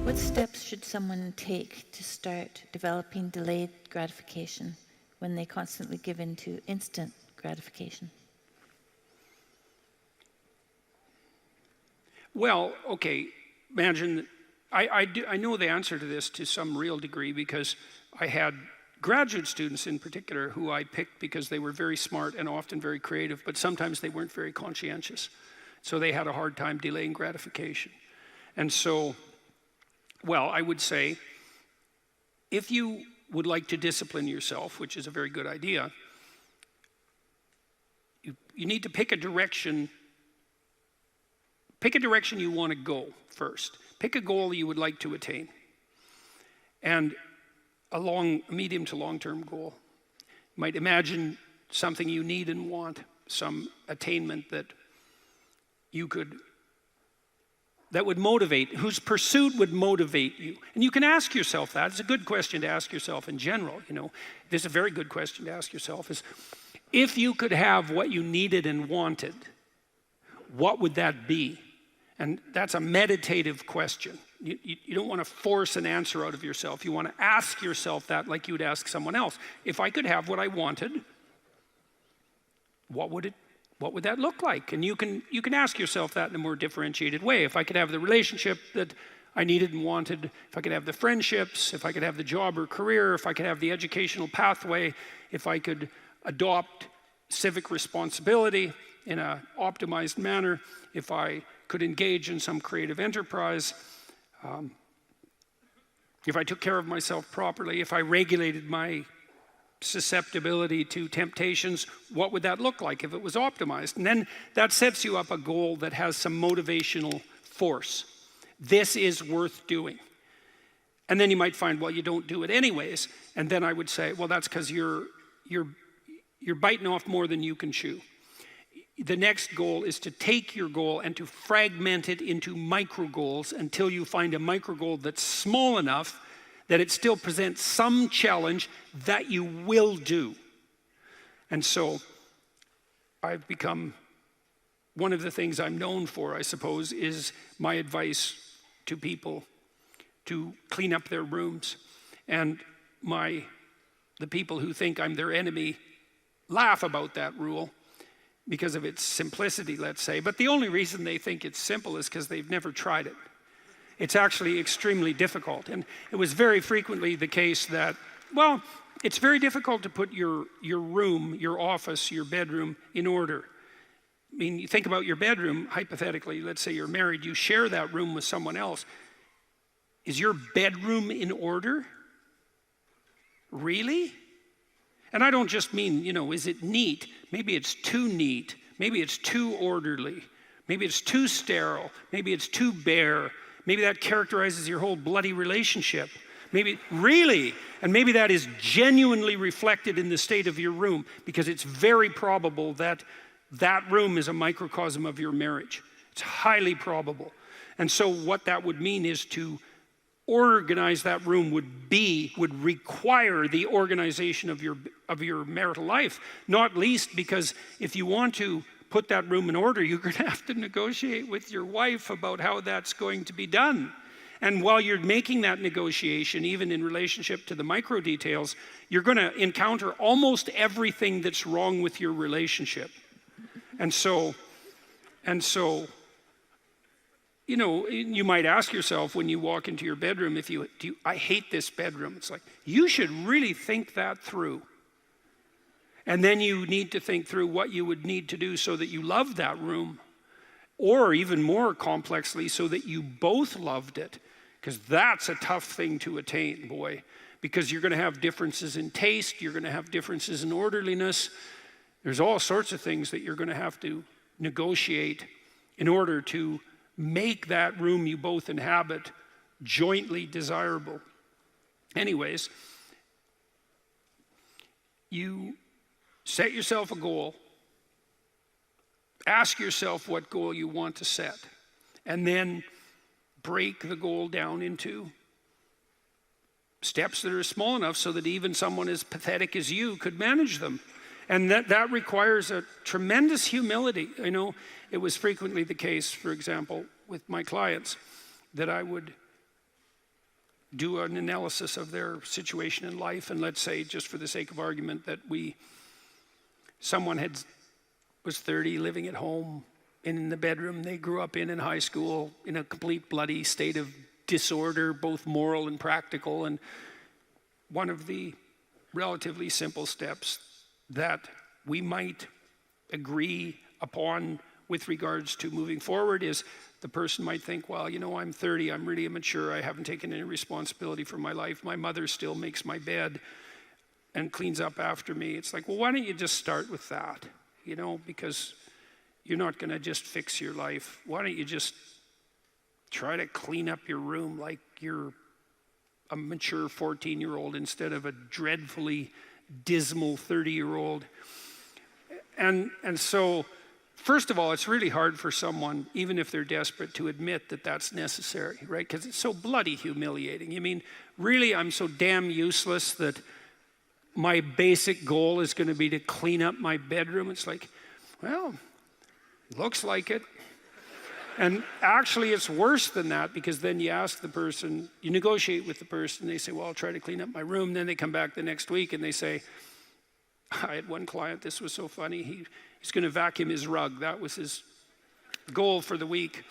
What steps should someone take to start developing delayed gratification when they constantly give in to instant gratification? Well, okay, imagine, I know the answer to this to some real degree because I had graduate students in particular who I picked because they were very smart and often very creative, but sometimes they weren't very conscientious. So they had a hard time delaying gratification. And so, well, I would say, if you would like to discipline yourself, which is a very good idea, you need to pick a direction. Pick a direction you want to go first. Pick a goal you would like to attain. And a medium to long-term goal. You might imagine something you need and want, some attainment that would motivate, whose pursuit would motivate you. And you can ask yourself that. It's a good question to ask yourself in general. This is a very good question to ask yourself is, if you could have what you needed and wanted, what would that be? And that's a meditative question. You don't want to force an answer out of yourself. You want to ask yourself that like you would ask someone else. If I could have what I wanted, what would that look like? And you can ask yourself that in a more differentiated way. If I could have the relationship that I needed and wanted, if I could have the friendships, if I could have the job or career, if I could have the educational pathway, if I could adopt civic responsibility in an optimized manner, if I could engage in some creative enterprise, if I took care of myself properly, if I regulated my susceptibility to temptations, what would that look like if it was optimized? And then that sets you up a goal that has some motivational force. This is worth doing. And then you might find, well, you don't do it anyways. And then I would say, well, that's because you're biting off more than you can chew. The next goal is to take your goal and to fragment it into micro goals until you find a micro goal that's small enough that it still presents some challenge that you will do. And so I've become, one of the things I'm known for, I suppose, is my advice to people to clean up their rooms. And the people who think I'm their enemy laugh about that rule because of its simplicity, let's say. But the only reason they think it's simple is because they've never tried it. It's actually extremely difficult. And it was very frequently the case that, well, it's very difficult to put your room, your office, your bedroom in order. I mean, you think about your bedroom, hypothetically, let's say you're married, you share that room with someone else. Is your bedroom in order? Really? And I don't just mean, is it neat? Maybe it's too neat. Maybe it's too orderly. Maybe it's too sterile. Maybe it's too bare. Maybe that characterizes your whole bloody relationship. Maybe, really? And maybe that is genuinely reflected in the state of your room, because it's very probable that that room is a microcosm of your marriage. It's highly probable. And so what that would mean is to organize that room would require the organization of your marital life, not least because if you want to put that room in order, you're going to have to negotiate with your wife about how that's going to be done. And while you're making that negotiation, even in relationship to the micro details, you're going to encounter almost everything that's wrong with your relationship. And so you might ask yourself when you walk into your bedroom, I hate this bedroom. It's like, you should really think that through. And then you need to think through what you would need to do so that you love that room. Or even more complexly, so that you both loved it. Because that's a tough thing to attain, boy. Because you're going to have differences in taste. You're going to have differences in orderliness. There's all sorts of things that you're going to have to negotiate in order to make that room you both inhabit jointly desirable. Anyways, you set yourself a goal. Ask yourself what goal you want to set. And then break the goal down into steps that are small enough so that even someone as pathetic as you could manage them. And that requires a tremendous humility. It was frequently the case, for example, with my clients, that I would do an analysis of their situation in life, and let's say, just for the sake of argument, that someone was 30, living at home, in the bedroom they grew up in high school, in a complete bloody state of disorder, both moral and practical. And one of the relatively simple steps that we might agree upon with regards to moving forward is the person might think, well, I'm 30, I'm really immature, I haven't taken any responsibility for my life, my mother still makes my bed and cleans up after me. It's like, well, why don't you just start with that? Because you're not going to just fix your life. Why don't you just try to clean up your room like you're a mature 14-year-old instead of a dreadfully dismal 30-year-old? And so, first of all, it's really hard for someone, even if they're desperate, to admit that that's necessary, right? Because it's so bloody humiliating. You mean, really, I'm so damn useless that my basic goal is going to be to clean up my bedroom? It's like, well, looks like it. And actually, it's worse than that, because then you ask the person, you negotiate with the person, they say, well, I'll try to clean up my room. Then they come back the next week and they say, I had one client, this was so funny, he's going to vacuum his rug. That was his goal for the week.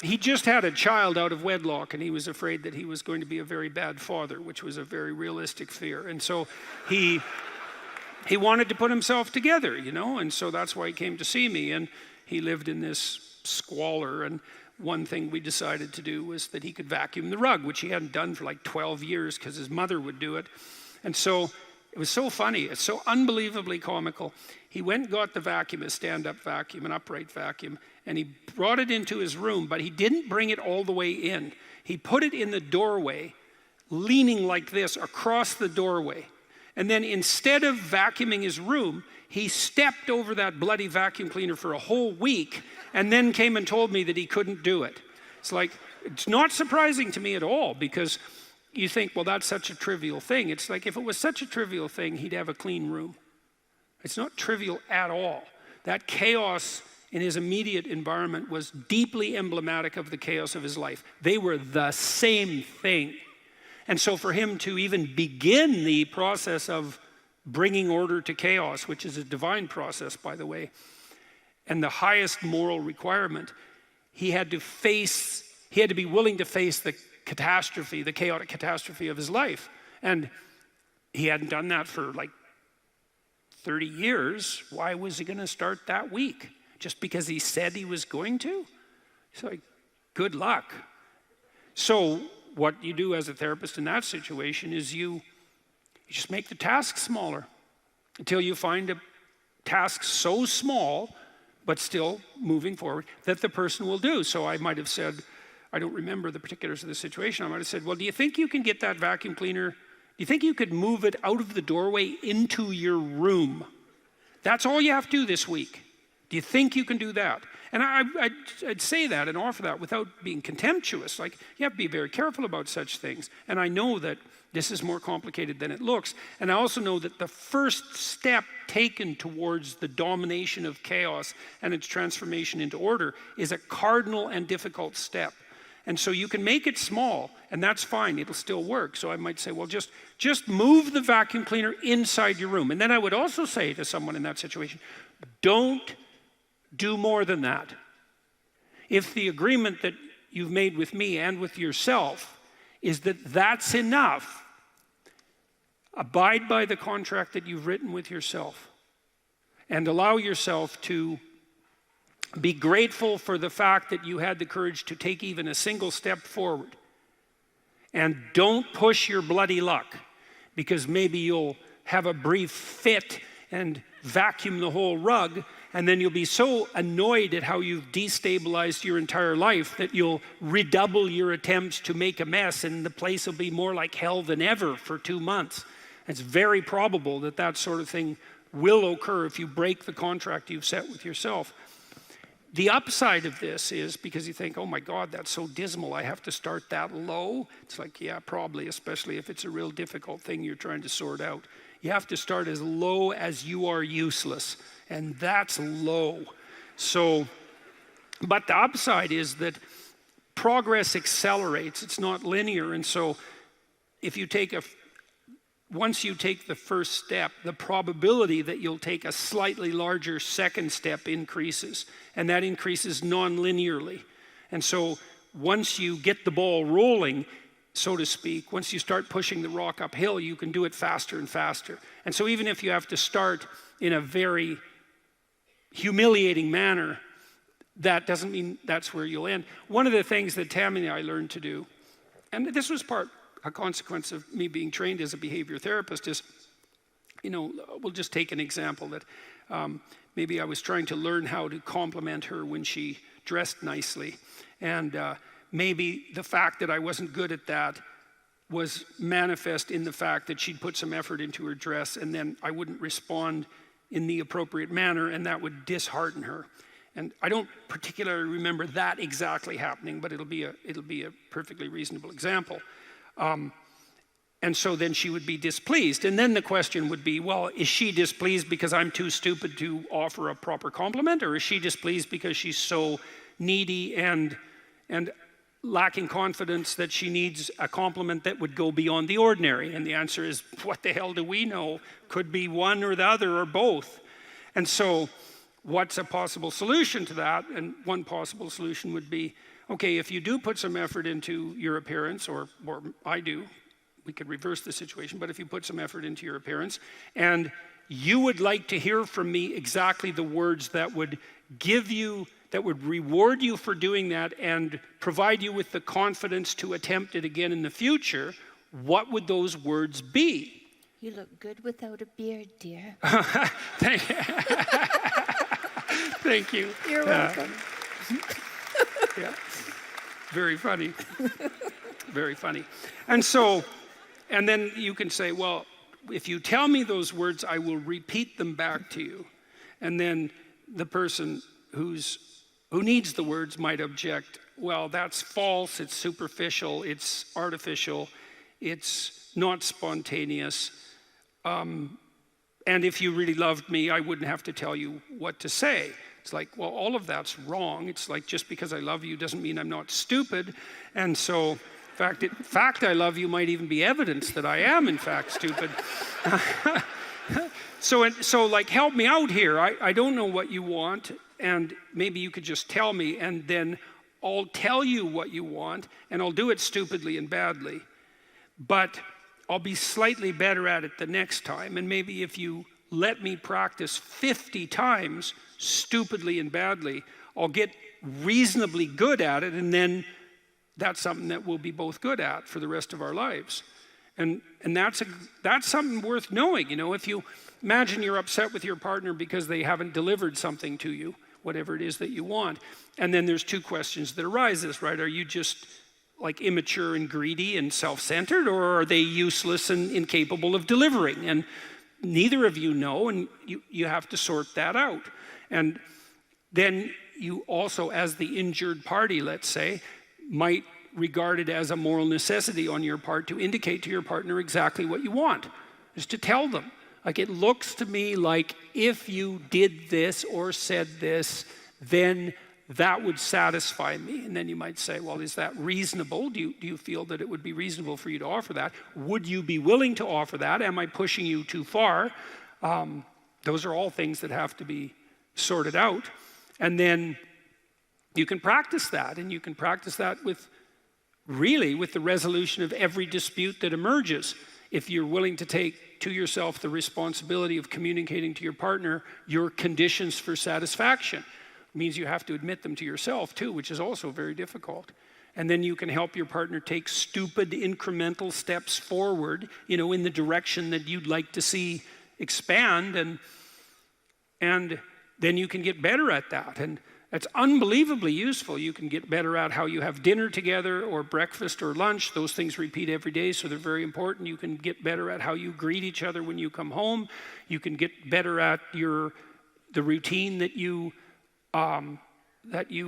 He just had a child out of wedlock, and he was afraid that he was going to be a very bad father, which was a very realistic fear. And so he wanted to put himself together, and so that's why he came to see me. And he lived in this squalor, and one thing we decided to do was that he could vacuum the rug, which he hadn't done for like 12 years because his mother would do it. And so it was so funny, it's so unbelievably comical. He went and got the vacuum, a stand-up vacuum, an upright vacuum, and he brought it into his room, but he didn't bring it all the way in. He put it in the doorway, leaning like this across the doorway. And then instead of vacuuming his room, he stepped over that bloody vacuum cleaner for a whole week and then came and told me that he couldn't do it. It's not surprising to me at all, because you think, well, that's such a trivial thing. It's like, if it was such a trivial thing, he'd have a clean room. It's not trivial at all. That chaos in his immediate environment was deeply emblematic of the chaos of his life. They were the same thing. And so for him to even begin the process of bringing order to chaos, which is a divine process, by the way, and the highest moral requirement, he had to be willing to face the catastrophe, the chaotic catastrophe of his life. And he hadn't done that for like 30 years. Why was he going to start that week? Just because he said he was going to? It's like, good luck. So what you do as a therapist in that situation is you just make the task smaller until you find a task so small, but still moving forward, that the person will do. So I might have said, I don't remember the particulars of the situation, I might have said, well, do you think you can get that vacuum cleaner, do you think you could move it out of the doorway into your room? That's all you have to do this week. Do you think you can do that? And I'd say that and offer that without being contemptuous. Like, you have to be very careful about such things. And I know that this is more complicated than it looks. And I also know that the first step taken towards the domination of chaos and its transformation into order is a cardinal and difficult step. And so you can make it small, and that's fine, it'll still work. So I might say, well, just move the vacuum cleaner inside your room. And then I would also say to someone in that situation, don't do more than that. If the agreement that you've made with me and with yourself is that that's enough, abide by the contract that you've written with yourself and allow yourself to be grateful for the fact that you had the courage to take even a single step forward. And don't push your bloody luck, because maybe you'll have a brief fit and vacuum the whole rug, and then you'll be so annoyed at how you've destabilized your entire life that you'll redouble your attempts to make a mess, and the place will be more like hell than ever for 2 months. It's very probable that that sort of thing will occur if you break the contract you've set with yourself. The upside of this is, because you think, oh my God, that's so dismal, I have to start that low. It's like, yeah, probably, especially if it's a real difficult thing you're trying to sort out. You have to start as low as you are useless, and that's low. So, but the upside is that progress accelerates. It's not linear. And so if you take once you take the first step, the probability that you'll take a slightly larger second step increases, and that increases non-linearly. And so once you get the ball rolling, so to speak, once you start pushing the rock uphill, you can do it faster and faster. And so even if you have to start in a very humiliating manner, that doesn't mean that's where you'll end. One of the things that Tammy and I learned to do, and this was a consequence of me being trained as a behavior therapist, is, we'll just take an example that maybe I was trying to learn how to compliment her when she dressed nicely. And maybe the fact that I wasn't good at that was manifest in the fact that she'd put some effort into her dress, and then I wouldn't respond in the appropriate manner, and that would dishearten her. And I don't particularly remember that exactly happening, but it'll be a perfectly reasonable example. And so then she would be displeased. And then the question would be, well, is she displeased because I'm too stupid to offer a proper compliment? Or is she displeased because she's so needy and lacking confidence that she needs a compliment that would go beyond the ordinary? And the answer is, what the hell do we know? Could be one or the other or both. And so what's a possible solution to that? And one possible solution would be, okay, if you do put some effort into your appearance, or I do, we could reverse the situation, but if you put some effort into your appearance, and you would like to hear from me exactly the words that would reward you for doing that and provide you with the confidence to attempt it again in the future, what would those words be? You look good without a beard, dear. Thank you. You're welcome. Yeah. Very funny. Very funny. And so, and then you can say, well, if you tell me those words, I will repeat them back to you. And then the person who needs the words might object, well, that's false, it's superficial, it's artificial, it's not spontaneous. And if you really loved me, I wouldn't have to tell you what to say. It's like, well, all of that's wrong. It's like, just because I love you doesn't mean I'm not stupid. And so, in fact, I love you might even be evidence that I am, in fact, stupid. So like, help me out here. I don't know what you want, and maybe you could just tell me, and then I'll tell you what you want, and I'll do it stupidly and badly. But I'll be slightly better at it the next time, and maybe if you let me practice 50 times stupidly and badly, I'll get reasonably good at it, and then that's something that we'll be both good at for the rest of our lives. And that's something worth knowing. If you imagine you're upset with your partner because they haven't delivered something to you, whatever it is that you want, and then there's two questions that arises, right? Are you just like immature and greedy and self-centered, or are they useless and incapable of delivering? And neither of you know, and you have to sort that out. And then you also, as the injured party, let's say, might regard it as a moral necessity on your part to indicate to your partner exactly what you want, is to tell them. Like, it looks to me like if you did this or said this, then that would satisfy me. And then you might say, well, is that reasonable? Do you feel that it would be reasonable for you to offer that? Would you be willing to offer that? Am I pushing you too far? Those are all things that have to be sorted out. And then you can practice that, and you can practice that with the resolution of every dispute that emerges. If you're willing to take to yourself the responsibility of communicating to your partner your conditions for satisfaction, it means you have to admit them to yourself too, which is also very difficult. And then you can help your partner take stupid incremental steps forward, in the direction that you'd like to see expand, and then you can get better at that. And it's unbelievably useful. You can get better at how you have dinner together, or breakfast or lunch. Those things repeat every day, so they're very important. You can get better at how you greet each other when you come home. You can get better at the routine that you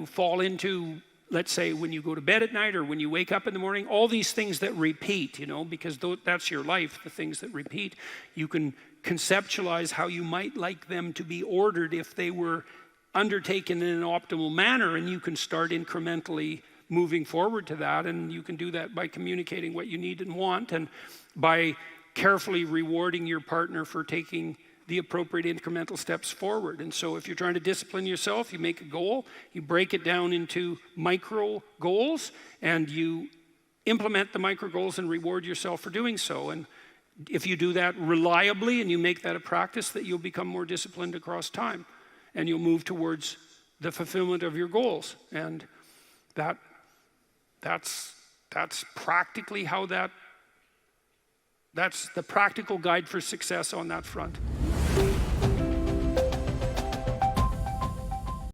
fall into, let's say, when you go to bed at night or when you wake up in the morning. All these things that repeat, because that's your life, the things that repeat. You can conceptualize how you might like them to be ordered if they were undertaken in an optimal manner, and you can start incrementally moving forward to that. And you can do that by communicating what you need and want, and by carefully rewarding your partner for taking the appropriate incremental steps forward. And so if you're trying to discipline yourself, you make a goal, you break it down into micro goals, and you implement the micro goals and reward yourself for doing so. And if you do that reliably and you make that a practice, that you'll become more disciplined across time, and you'll move towards the fulfillment of your goals. And that's practically how that's the practical guide for success on that front.